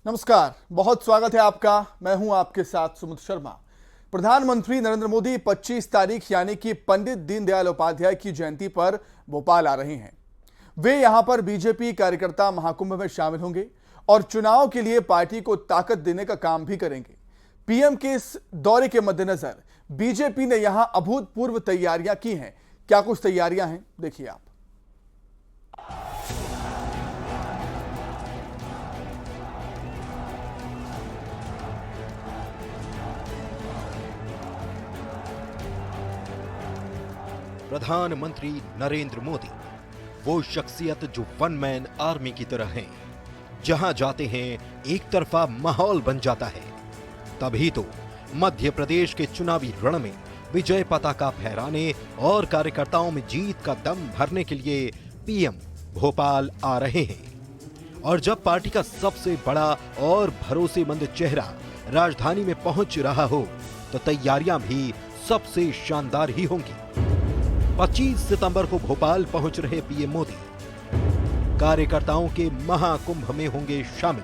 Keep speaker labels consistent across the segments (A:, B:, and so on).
A: नमस्कार, बहुत स्वागत है आपका। मैं हूं आपके साथ सुमित शर्मा। प्रधानमंत्री नरेंद्र मोदी 25 तारीख यानी कि पंडित दीनदयाल उपाध्याय की जयंती पर भोपाल आ रहे हैं। वे यहां पर बीजेपी कार्यकर्ता महाकुंभ में शामिल होंगे और चुनाव के लिए पार्टी को ताकत देने का काम भी करेंगे। पीएम के इस दौरे के मद्देनजर बीजेपी ने यहां अभूतपूर्व तैयारियां की हैं। क्या कुछ तैयारियां हैं, देखिए आप।
B: प्रधानमंत्री नरेंद्र मोदी वो शख्सियत जो वन मैन आर्मी की तरह हैं। जहां जाते हैं एक तरफा माहौल बन जाता है। तभी तो मध्य प्रदेश के चुनावी रण में विजय पताका फहराने और कार्यकर्ताओं में जीत का दम भरने के लिए पीएम भोपाल आ रहे हैं। और जब पार्टी का सबसे बड़ा और भरोसेमंद चेहरा राजधानी में पहुंच रहा हो तो तैयारियां भी सबसे शानदार ही होंगी। 25 सितंबर को भोपाल पहुंच रहे पीएम मोदी कार्यकर्ताओं के महाकुंभ में होंगे शामिल।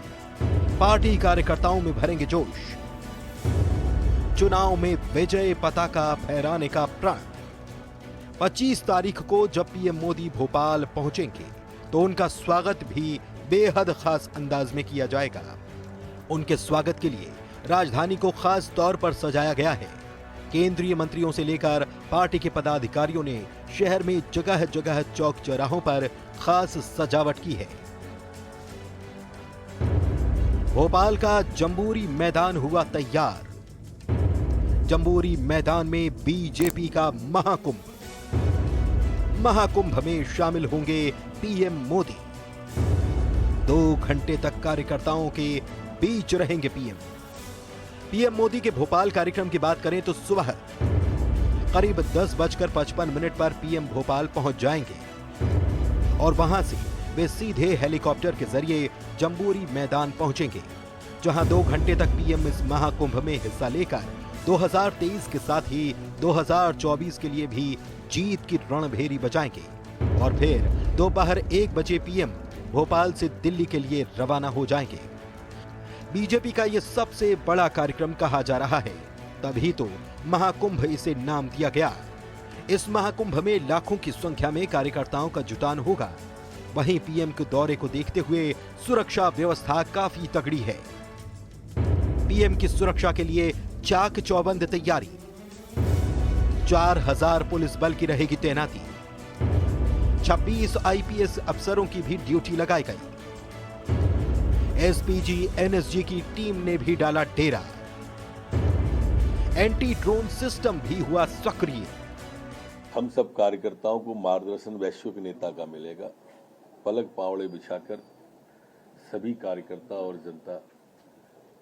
B: पार्टी कार्यकर्ताओं में भरेंगे जोश। चुनाव में विजय पताका फहराने का प्रण। 25 तारीख को जब पीएम मोदी भोपाल पहुंचेंगे तो उनका स्वागत भी बेहद खास अंदाज में किया जाएगा। उनके स्वागत के लिए राजधानी को खास तौर पर सजाया गया है। केंद्रीय मंत्रियों से लेकर पार्टी के पदाधिकारियों ने शहर में जगह जगह चौक चौराहों पर खास सजावट की है। भोपाल का जंबूरी मैदान हुआ तैयार। जंबूरी मैदान में बीजेपी का महाकुंभ में शामिल होंगे पीएम मोदी। 2 घंटे तक कार्यकर्ताओं के बीच रहेंगे पीएम मोदी के भोपाल कार्यक्रम की बात करें तो सुबह करीब 10:55 पर पीएम भोपाल पहुंच जाएंगे और वहां से वे सीधे हेलीकॉप्टर के जरिए जंबूरी मैदान पहुंचेंगे, जहां 2 घंटे तक पीएम इस महाकुंभ में हिस्सा लेकर 2023 के साथ ही 2024 के लिए भी जीत की रणभेरी बजाएंगे। और फिर दोपहर 1 बजे पीएम भोपाल से दिल्ली के लिए रवाना हो जाएंगे। बीजेपी का यह सबसे बड़ा कार्यक्रम कहा जा रहा है, तभी तो महाकुंभ इसे नाम दिया गया। इस महाकुंभ में लाखों की संख्या में कार्यकर्ताओं का जुटान होगा। वहीं पीएम के दौरे को देखते हुए सुरक्षा व्यवस्था काफी तगड़ी है। पीएम की सुरक्षा के लिए चाक चौबंद तैयारी। 4000 पुलिस बल की रहेगी तैनाती। 26 आईपीएस अफसरों की भी ड्यूटी लगाई गई। एसपीजी एनएसजी की टीम ने भी डाला डेरा। एंटी ड्रोन सिस्टम भी हुआ सक्रिय।
C: हम सब कार्यकर्ताओं को मार्गदर्शन वैश्विक नेता का मिलेगा। पलक पावड़े बिछाकर सभी कार्यकर्ता और जनता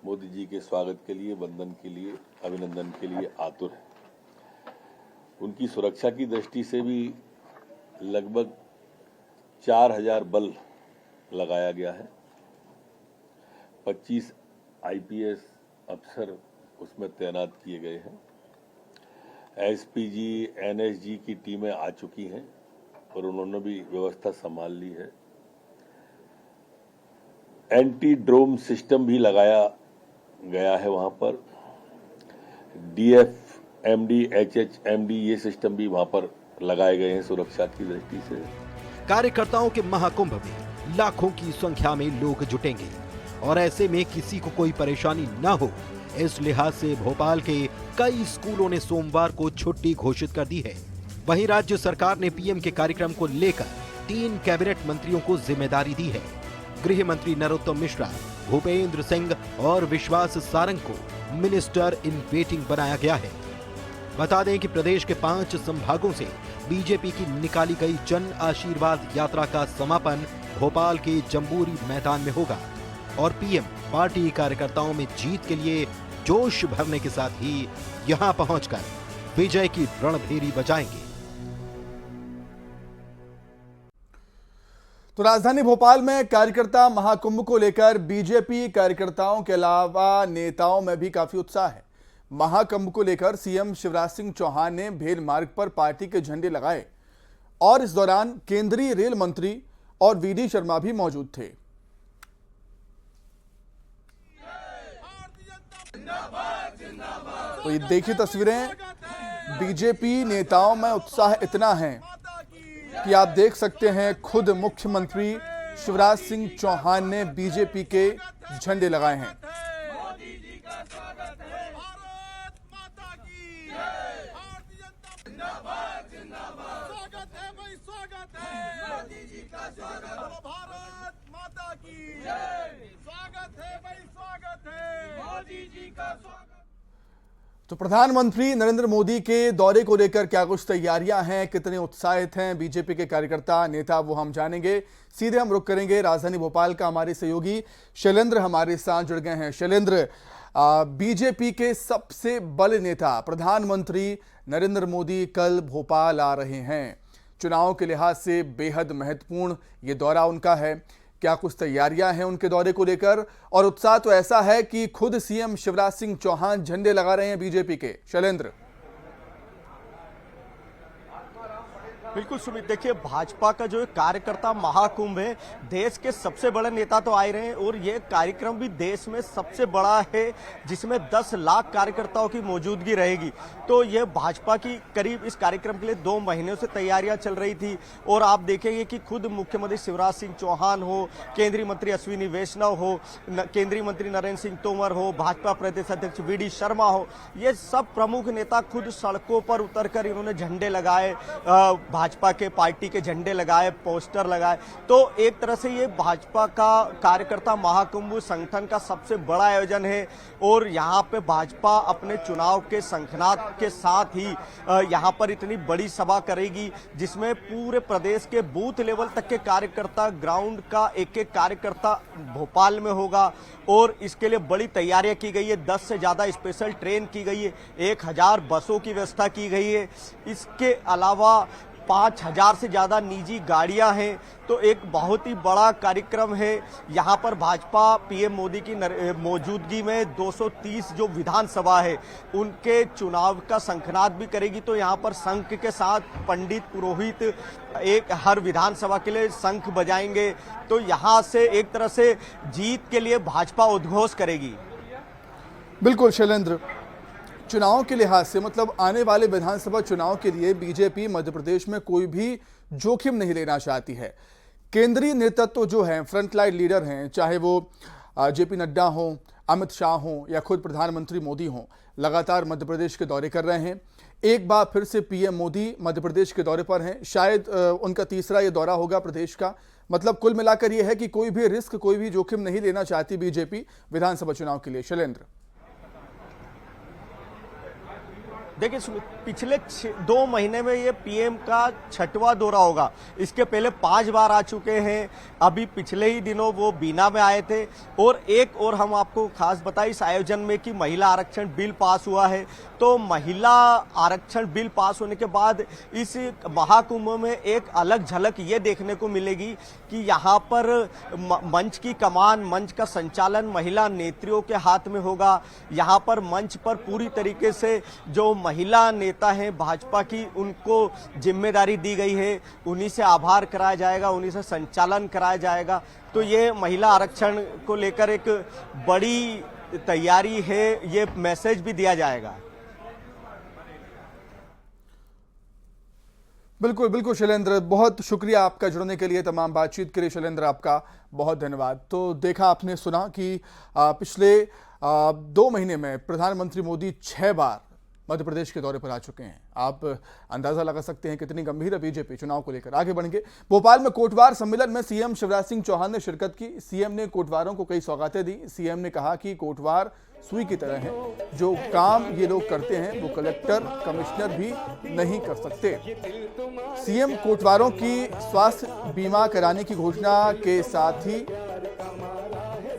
C: मोदी जी के स्वागत के लिए, वंदन के लिए, अभिनंदन के लिए आतुर है। उनकी सुरक्षा की दृष्टि से भी लगभग 4000 बल लगाया गया है। 25 आईपीएस अफसर उसमें तैनात किए गए हैं। एसपीजी एनएसजी की टीमें आ चुकी हैं और उन्होंने भी व्यवस्था संभाल ली है। एंटी ड्रोन सिस्टम भी लगाया गया है वहां पर। डीएफएमडी, एचएचएमडी ये सिस्टम भी वहां पर लगाए गए हैं सुरक्षा की दृष्टि से।
B: कार्यकर्ताओं के महाकुंभ में लाखों की संख्या में लोग जुटेंगे और ऐसे में किसी को कोई परेशानी न हो, इस लिहाज से भोपाल के कई स्कूलों ने सोमवार को छुट्टी घोषित कर दी है। वहीं राज्य सरकार ने पीएम के कार्यक्रम को लेकर 3 कैबिनेट मंत्रियों को जिम्मेदारी दी है। गृह मंत्री नरोत्तम मिश्रा, भूपेंद्र सिंह और विश्वास सारंग को मिनिस्टर इन वेटिंग बनाया गया है। बता दें कि प्रदेश के 5 संभागों से बीजेपी की निकाली गई जन आशीर्वाद यात्रा का समापन भोपाल के जंबूरी मैदान में होगा और पीएम पार्टी कार्यकर्ताओं में जीत के लिए जोश भरने के साथ ही यहां पहुंचकर विजय की रणभेरी बजाएंगे।
A: तो राजधानी भोपाल में कार्यकर्ता महाकुंभ को लेकर बीजेपी कार्यकर्ताओं के अलावा नेताओं में भी काफी उत्साह है। महाकुंभ को लेकर सीएम शिवराज सिंह चौहान ने भेल मार्ग पर पार्टी के झंडे लगाए और इस दौरान केंद्रीय रेल मंत्री और वीडी शर्मा भी मौजूद थे। तो ये देखिए तस्वीरें, बीजेपी नेताओं में उत्साह इतना है कि आप देख सकते हैं खुद मुख्यमंत्री शिवराज सिंह चौहान ने बीजेपी के झंडे लगाए हैं। तो प्रधानमंत्री नरेंद्र मोदी के दौरे को लेकर क्या कुछ तैयारियां हैं, कितने उत्साहित हैं बीजेपी के कार्यकर्ता नेता, वो हम जानेंगे। सीधे हम रुख करेंगे राजधानी भोपाल का। हमारे सहयोगी शैलेंद्र हमारे साथ जुड़ गए हैं। शैलेंद्र, बीजेपी के सबसे बड़े नेता प्रधानमंत्री नरेंद्र मोदी कल भोपाल आ रहे हैं। चुनाव के लिहाज से बेहद महत्वपूर्ण ये दौरा उनका है। क्या कुछ तैयारियां हैं उनके दौरे को लेकर, और उत्साह तो ऐसा है कि खुद सीएम शिवराज सिंह चौहान झंडे लगा रहे हैं बीजेपी के। शैलेंद्र।
D: बिल्कुल सुमित, देखिए भाजपा का जो कार्यकर्ता महाकुंभ है, देश के सबसे बड़े नेता तो आए रहे हैं और ये कार्यक्रम भी देश में सबसे बड़ा है जिसमें 10 लाख कार्यकर्ताओं की मौजूदगी रहेगी। तो ये भाजपा की करीब इस कार्यक्रम के लिए 2 महीनों से तैयारियां चल रही थी और आप देखेंगे कि खुद मुख्यमंत्री शिवराज सिंह चौहान हो, केंद्रीय मंत्री अश्विनी वैष्णव हो, केंद्रीय मंत्री नरेंद्र सिंह तोमर हो, भाजपा प्रदेश अध्यक्ष वी.डी. शर्मा हो, ये सब प्रमुख नेता खुद सड़कों पर उतरकर इन्होंने झंडे लगाए, भाजपा के पार्टी के झंडे लगाए, पोस्टर लगाए। तो एक तरह से ये भाजपा का कार्यकर्ता महाकुंभ संगठन का सबसे बड़ा आयोजन है और यहाँ पे भाजपा अपने चुनाव के शंखनाद के साथ ही यहाँ पर इतनी बड़ी सभा करेगी जिसमें पूरे प्रदेश के बूथ लेवल तक के कार्यकर्ता, ग्राउंड का एक एक कार्यकर्ता भोपाल में होगा और इसके लिए बड़ी तैयारियां की गई है। 10 से ज्यादा स्पेशल ट्रेन की गई है, 1000 बसों की व्यवस्था की गई है। इसके अलावा 5000 से ज्यादा निजी गाड़ियां हैं। तो एक बहुत ही बड़ा कार्यक्रम है। यहाँ पर भाजपा पीएम मोदी की मौजूदगी में 230 जो विधानसभा है उनके चुनाव का शंखनाद भी करेगी। तो यहाँ पर शंख के साथ पंडित पुरोहित एक हर विधानसभा के लिए शंख बजाएंगे। तो यहाँ से एक तरह से जीत के लिए भाजपा उद्घोष करेगी।
A: बिल्कुल शैलेंद्र, चुनाव के लिहाज से मतलब आने वाले विधानसभा चुनाव के लिए बीजेपी मध्य प्रदेश में कोई भी जोखिम नहीं लेना चाहती है। केंद्रीय नेतृत्व जो है, फ्रंटलाइन लीडर हैं, चाहे वो जेपी नड्डा हो, अमित शाह हो या खुद प्रधानमंत्री मोदी हो, लगातार मध्य प्रदेश के दौरे कर रहे हैं। एक बार फिर से पीएम मोदी मध्य प्रदेश के दौरे पर हैं। शायद उनका तीसरा ये दौरा होगा प्रदेश का। मतलब कुल मिलाकर यह है कि कोई भी रिस्क, कोई भी जोखिम नहीं लेना चाहती बीजेपी विधानसभा चुनाव के लिए। शैलेंद्र,
D: देखिए पिछले 2 महीने में ये पीएम का 6वां दौरा होगा। इसके पहले 5 बार आ चुके हैं। अभी पिछले ही दिनों वो बीना में आए थे। और एक और हम आपको खास बताएं इस आयोजन में कि महिला आरक्षण बिल पास हुआ है। तो महिला आरक्षण बिल पास होने के बाद इस महाकुंभ में एक अलग झलक ये देखने को मिलेगी कि यहाँ पर मंच की कमान, मंच का संचालन महिला नेत्रियों के हाथ में होगा। यहाँ पर मंच पर पूरी तरीके से जो महिला नेता हैं भाजपा की, उनको जिम्मेदारी दी गई है। उन्हीं से आभार कराया जाएगा, उन्हीं से संचालन कराया जाएगा। तो ये महिला आरक्षण को लेकर एक बड़ी तैयारी है, ये मैसेज भी दिया जाएगा।
A: बिल्कुल बिल्कुल शैलेंद्र, बहुत शुक्रिया आपका जुड़ने के लिए, तमाम बातचीत के लिए शैलेंद्र आपका बहुत धन्यवाद। तो देखा आपने, सुना कि पिछले 2 महीने में प्रधानमंत्री मोदी 6 बार मध्य प्रदेश के दौरे पर आ चुके हैं। आप अंदाजा लगा सकते हैं कितनी गंभीर है बीजेपी चुनाव को लेकर। आगे बढ़ेंगे। भोपाल में कोटवार सम्मेलन में सीएम शिवराज सिंह चौहान ने शिरकत की। सीएम ने कोटवारों को कई सौगातें दी। सीएम ने कहा कि कोटवार सुई की तरह हैं, जो काम ये लोग करते हैं वो कलेक्टर, कमिश्नर भी नहीं कर सकते। सीएम कोटवारों की स्वास्थ्य बीमा कराने की घोषणा के साथ ही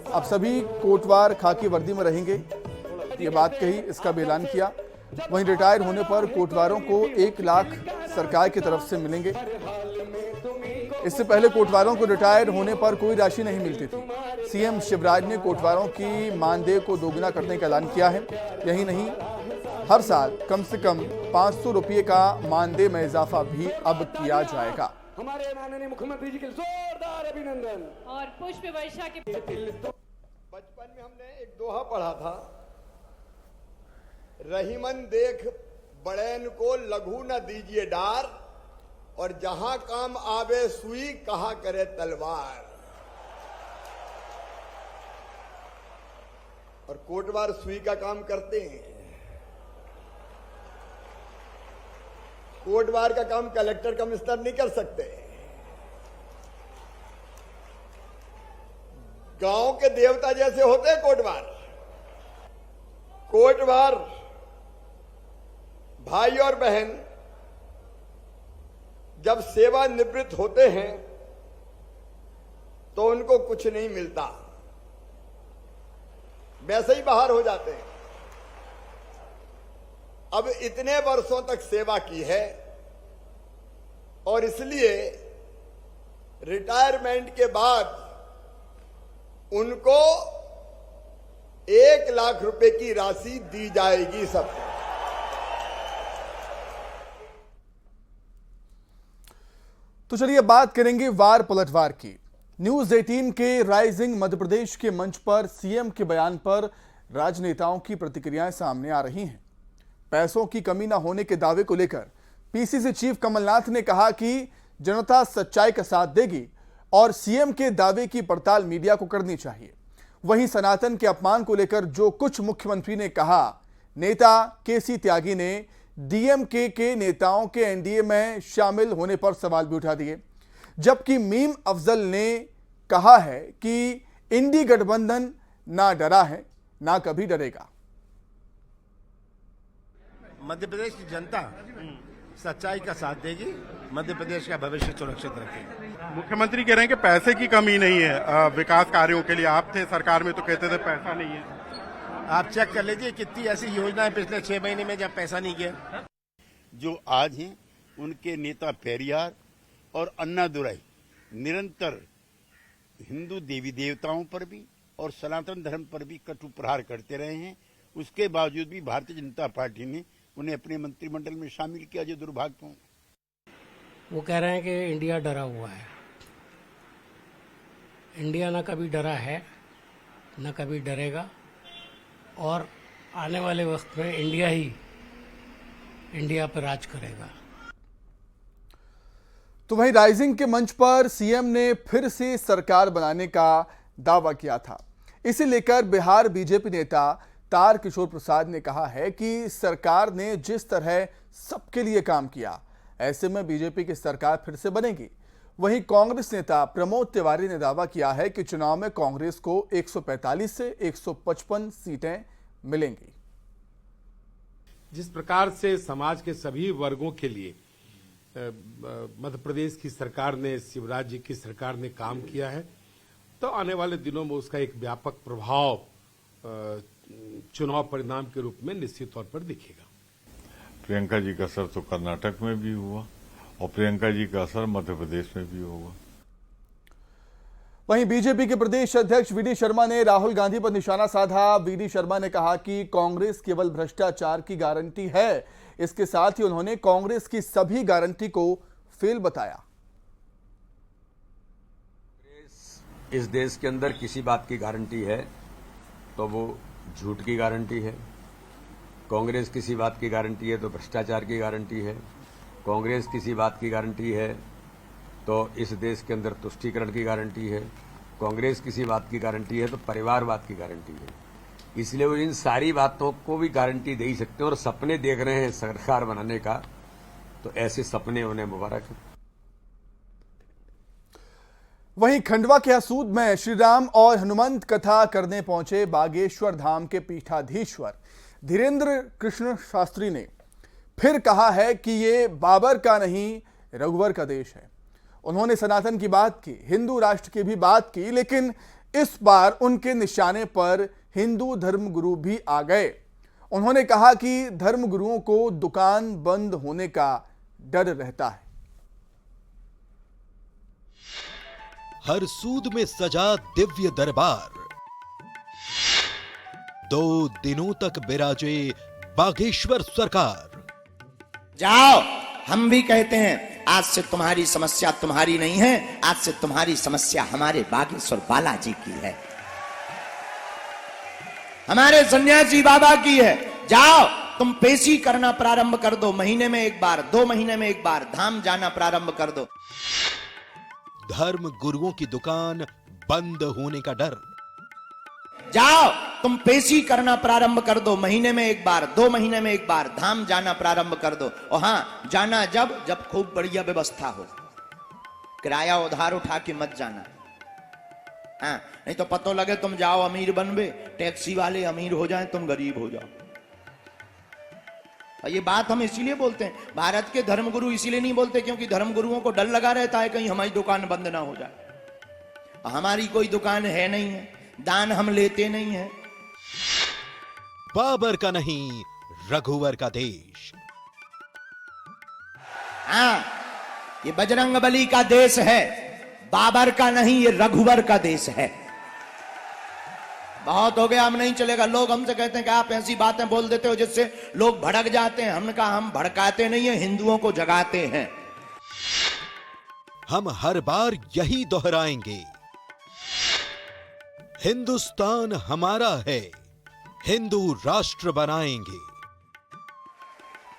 A: अब सभी कोटवार खाकी वर्दी में रहेंगे, ये बात कही, इसका भी ऐलान किया। वहीं रिटायर होने पर कोटवारों को 1 लाख सरकार की तरफ से मिलेंगे। इससे पहले कोटवारों को रिटायर होने पर कोई राशि नहीं मिलती थी। सीएम शिवराज ने कोटवारों की मानदेय को दोगुना करने का ऐलान किया है। यही नहीं, हर साल कम से कम 500 रुपये का मानदेय में इजाफा भी अब किया जाएगा।
E: हमारे माननीय मुख्यमंत्री जी के जोरदार अभिनंदन और पुष्प वर्षा के।
F: बचपन में हमने एक दोहा पढ़ा था रहीमन देख बड़ैन को लघु न दीजिए डार, और जहां काम आवे सुई कहा करे तलवार। और कोटवार सुई का काम करते हैं। कोटवार का काम कलेक्टर कमिश्नर नहीं कर सकते। गांव के देवता जैसे होते हैं कोटवार। कोटवार भाई और बहन जब सेवानिवृत्त होते हैं तो उनको कुछ नहीं मिलता, वैसे ही बाहर हो जाते हैं। अब इतने वर्षों तक सेवा की है और इसलिए रिटायरमेंट के बाद उनको 1 लाख रुपए की राशि दी जाएगी सबको।
A: तो चलिए बात करेंगे वार पलटवार की। न्यूज 18 के राइजिंग मध्य प्रदेश के मंच पर सीएम के बयान पर राजनेताओं की प्रतिक्रियाएं सामने आ रही हैं। पैसों की कमी न होने के दावे को लेकर पीसीसी चीफ कमलनाथ ने कहा कि जनता सच्चाई का साथ देगी और सीएम के दावे की पड़ताल मीडिया को करनी चाहिए। वहीं सनातन के अपमान को लेकर जो कुछ मुख्यमंत्री ने कहा, नेता केसी त्यागी ने डीएमके के नेताओं के एनडीए में शामिल होने पर सवाल भी उठा दिए, जबकि मीम अफजल ने कहा है कि इंडी गठबंधन ना डरा है ना कभी डरेगा।
G: मध्य प्रदेश की जनता सच्चाई का साथ देगी, मध्य प्रदेश का भविष्य सुरक्षित रखेगी।
H: मुख्यमंत्री कह रहे हैं कि पैसे की कमी नहीं है विकास कार्यों के लिए। आप थे सरकार में तो कहते थे पैसा नहीं है।
G: आप चेक कर लीजिए कितनी ऐसी योजनाएं पिछले 6 महीने में जब पैसा नहीं गया।
I: जो आज हैं उनके नेता पेरियार और अन्नादुराई निरंतर हिंदू देवी देवताओं पर भी और सनातन धर्म पर भी कटु प्रहार करते रहे हैं। उसके बावजूद भी भारतीय जनता पार्टी ने उन्हें अपने मंत्रिमंडल में शामिल किया, जो दुर्भाग्यपूर्ण।
J: वो कह रहे हैं कि इंडिया डरा हुआ है। इंडिया ना कभी डरा है ना कभी डरेगा, और आने वाले वक्त में इंडिया ही इंडिया पर राज करेगा।
A: तो वहीं राइजिंग के मंच पर सीएम ने फिर से सरकार बनाने का दावा किया था। इसे लेकर बिहार बीजेपी नेता तारकिशोर प्रसाद ने कहा है कि सरकार ने जिस तरह सबके लिए काम किया, ऐसे में बीजेपी की सरकार फिर से बनेगी। वहीं कांग्रेस नेता प्रमोद तिवारी ने दावा किया है कि चुनाव में कांग्रेस को 145 से 155 सीटें मिलेंगी।
K: जिस प्रकार से समाज के सभी वर्गों के लिए मध्य प्रदेश की सरकार ने, शिवराज जी की सरकार ने काम किया है, तो आने वाले दिनों में उसका एक व्यापक प्रभाव चुनाव परिणाम के रूप में निश्चित तौर पर दिखेगा।
H: प्रियंका जी का असर तो कर्नाटक में भी हुआ और प्रियंका जी का असर मध्य प्रदेश में भी होगा।
A: वहीं बीजेपी के प्रदेश अध्यक्ष वीडी शर्मा ने राहुल गांधी पर निशाना साधा। वीडी शर्मा ने कहा कि कांग्रेस केवल भ्रष्टाचार की गारंटी है। इसके साथ ही उन्होंने कांग्रेस की सभी गारंटी को फेल बताया।
L: इस देश के अंदर किसी बात की गारंटी है तो वो झूठ की गारंटी है। कांग्रेस किसी बात की गारंटी है तो भ्रष्टाचार की गारंटी है। कांग्रेस किसी बात की गारंटी है तो इस देश के अंदर तुष्टीकरण की गारंटी है। कांग्रेस किसी बात की गारंटी है तो परिवारवाद की गारंटी है। इसलिए वो इन सारी बातों को भी गारंटी दे ही सकते हैं और सपने देख रहे हैं सरकार बनाने का, तो ऐसे सपने उन्हें मुबारक हैं।
A: वहीं खंडवा के हसूद में श्री राम और हनुमंत कथा करने पहुंचे बागेश्वर धाम के पीठाधीश्वर धीरेन्द्र कृष्ण शास्त्री ने फिर कहा है कि ये बाबर का नहीं रघुवर का देश है। उन्होंने सनातन की बात की, हिंदू राष्ट्र की भी बात की, लेकिन इस बार उनके निशाने पर हिंदू धर्मगुरु भी आ गए। उन्होंने कहा कि धर्मगुरुओं को दुकान बंद होने का डर रहता है।
B: हर सूद में सजा दिव्य दरबार, 2 दिनों तक बिराजे बागेश्वर सरकार।
M: जाओ, हम भी कहते हैं आज से तुम्हारी समस्या तुम्हारी नहीं है, आज से तुम्हारी समस्या हमारे बागेश्वर बालाजी की है, हमारे सन्यासी बाबा की है। जाओ, तुम पेशी करना प्रारंभ कर दो, महीने में एक बार, 2 महीने में एक बार धाम जाना प्रारंभ कर दो।
B: धर्म गुरुओं की दुकान बंद होने का डर।
M: जाओ तुम पेशी करना प्रारंभ कर दो, महीने में एक बार, 2 महीने में एक बार धाम जाना प्रारंभ कर दो। और हां, जाना जब खूब बढ़िया व्यवस्था हो, किराया उधार उठा के मत जाना। हाँ, नहीं तो पतो लगे तुम जाओ अमीर बनबे, टैक्सी वाले अमीर हो जाएं, तुम गरीब हो जाओ। और ये बात हम इसीलिए बोलते हैं, भारत के धर्मगुरु इसीलिए नहीं बोलते क्योंकि धर्मगुरुओं को डर लगा रहता है कहीं हमारी दुकान बंद ना हो जाए। हमारी कोई दुकान है नहीं है, दान हम लेते नहीं है।
B: बाबर का नहीं, रघुवर का देश।
M: हाँ, ये बजरंगबली का देश है, बाबर का नहीं, ये रघुवर का देश है। बहुत हो गया, हम नहीं चलेगा। लोग हमसे कहते हैं कि आप ऐसी बातें बोल देते हो जिससे लोग भड़क जाते हैं। हमने कहा हम भड़काते नहीं है, हिंदुओं को जगाते हैं।
B: हम हर बार यही दोहराएंगे, हिंदुस्तान हमारा है, हिंदू राष्ट्र बनाएंगे।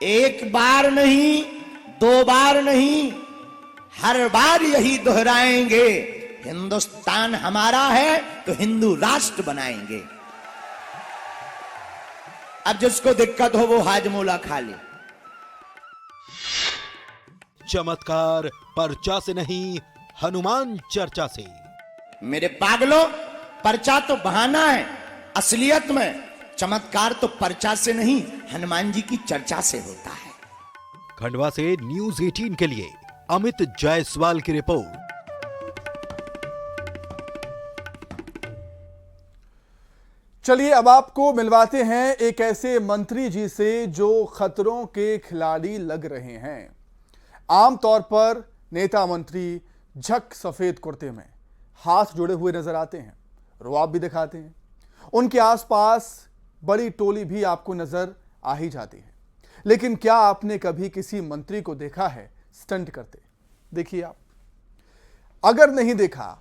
M: एक बार नहीं, 2 बार नहीं, हर बार यही दोहराएंगे, हिंदुस्तान हमारा है तो हिंदू राष्ट्र बनाएंगे। अब जिसको दिक्कत हो वो हाजमोला खा ले।
B: चमत्कार पर्चा से नहीं, हनुमान चर्चा से।
M: मेरे पागलों, पर्चा तो बहाना है, असलियत में चमत्कार तो पर्चा से नहीं, हनुमान जी की चर्चा से होता है।
B: खंडवा से न्यूज़ 18 के लिए अमित जायसवाल की रिपोर्ट।
A: चलिए अब आपको मिलवाते हैं एक ऐसे मंत्री जी से जो खतरों के खिलाड़ी लग रहे हैं। आमतौर पर नेता मंत्री झक सफेद कुर्ते में हाथ जोड़े हुए नजर आते हैं, रुआब भी दिखाते हैं। उनके आसपास बड़ी टोली भी आपको नजर आ ही जाती है। लेकिन क्या आपने कभी किसी मंत्री को देखा है स्टंट करते? देखिए आप, अगर नहीं देखा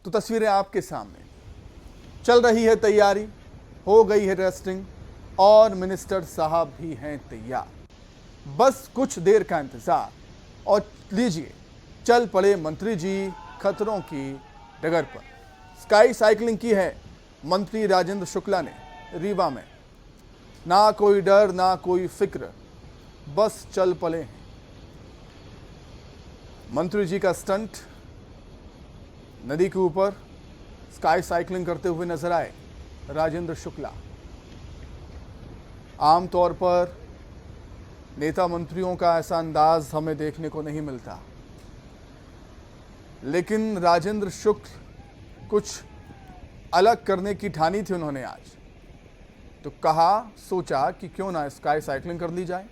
A: तो तस्वीरें आपके सामने। चल रही है तैयारी, हो गई है टेस्टिंग और मिनिस्टर साहब भी हैं तैयार। बस कुछ देर का इंतजार और लीजिए चल पड़े मंत्री जी खतरों की डगर पर। स्काई साइकिलिंग की है मंत्री राजेंद्र शुक्ला ने रीवा में। ना कोई डर ना कोई फिक्र, बस चल पड़े हैं। मंत्री जी का स्टंट, नदी के ऊपर स्काई साइकिलिंग करते हुए नजर आए राजेंद्र शुक्ला। आमतौर पर नेता मंत्रियों का ऐसा अंदाज हमें देखने को नहीं मिलता, लेकिन राजेंद्र शुक्ल कुछ अलग करने की ठानी थी उन्होंने आज। तो कहा, सोचा कि क्यों ना स्काई साइकिलिंग कर ली जाए।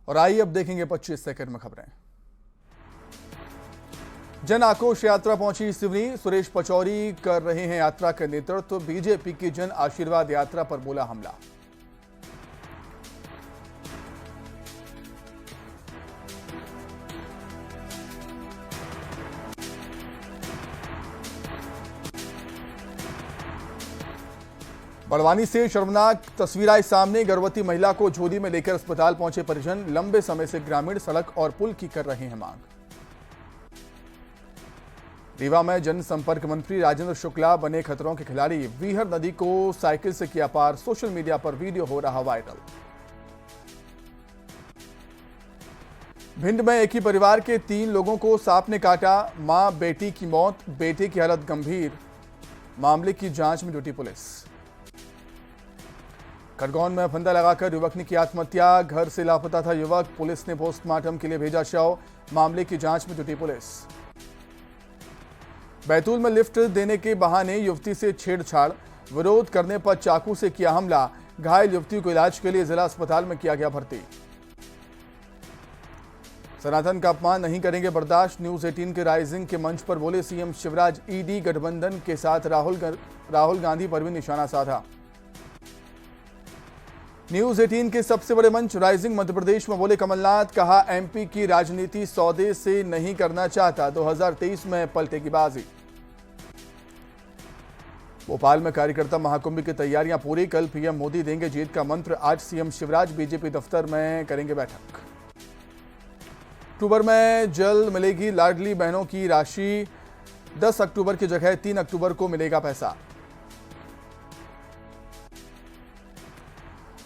A: और आइए अब देखेंगे 25 सेकंड में खबरें। जन आक्रोश यात्रा पहुंची सिवनी। सुरेश पचौरी कर रहे हैं यात्रा का नेतृत्व। बीजेपी की जन आशीर्वाद यात्रा पर बोला हमला। बड़वानी से शर्मनाक तस्वीर आई सामने। गर्भवती महिला को झोली में लेकर अस्पताल पहुंचे परिजन। लंबे समय से ग्रामीण सड़क और पुल की कर रहे हैं मांग। रीवा में जनसंपर्क मंत्री राजेंद्र शुक्ला बने खतरों के खिलाड़ी। वीहर नदी को साइकिल से किया पार। सोशल मीडिया पर वीडियो हो रहा वायरल। भिंड में एक ही परिवार के 3 लोगों को सांप ने काटा। मां बेटी की मौत, बेटे की हालत गंभीर। मामले की जांच में जुटी पुलिस। खरगोन में फंदा लगाकर युवक ने की आत्महत्या। घर से लापता था युवक, पुलिस ने पोस्टमार्टम के लिए भेजा शव। मामले की जांच में जुटी पुलिस। बैतूल में लिफ्ट देने के बहाने युवती से छेड़छाड़। विरोध करने पर चाकू से किया हमला। घायल युवती को इलाज के लिए जिला अस्पताल में किया गया भर्ती। सनातन का अपमान नहीं करेंगे बर्दाश्त। न्यूज 18 के राइजिंग के मंच पर बोले सीएम शिवराज। ईडी गठबंधन के साथ राहुल गांधी पर भी निशाना साधा। न्यूज 18 के सबसे बड़े मंच राइजिंग मध्य प्रदेश में बोले कमलनाथ, कहा एमपी की राजनीति सौदे से नहीं करना चाहता, 2023 में पलटेगी बाजी। भोपाल में कार्यकर्ता महाकुंभ की तैयारियां पूरी, कल पीएम मोदी देंगे जीत का मंत्र, आज सीएम शिवराज बीजेपी दफ्तर में करेंगे बैठक। अक्टूबर में जल्द मिलेगी लाडली बहनों की राशि, 10 अक्टूबर की जगह 3 अक्टूबर को मिलेगा पैसा।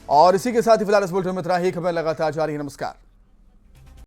A: और इसी के साथ ही फिलहाल इस बुलेटिन में इतना ही, खबर लगातार जारी है। नमस्कार।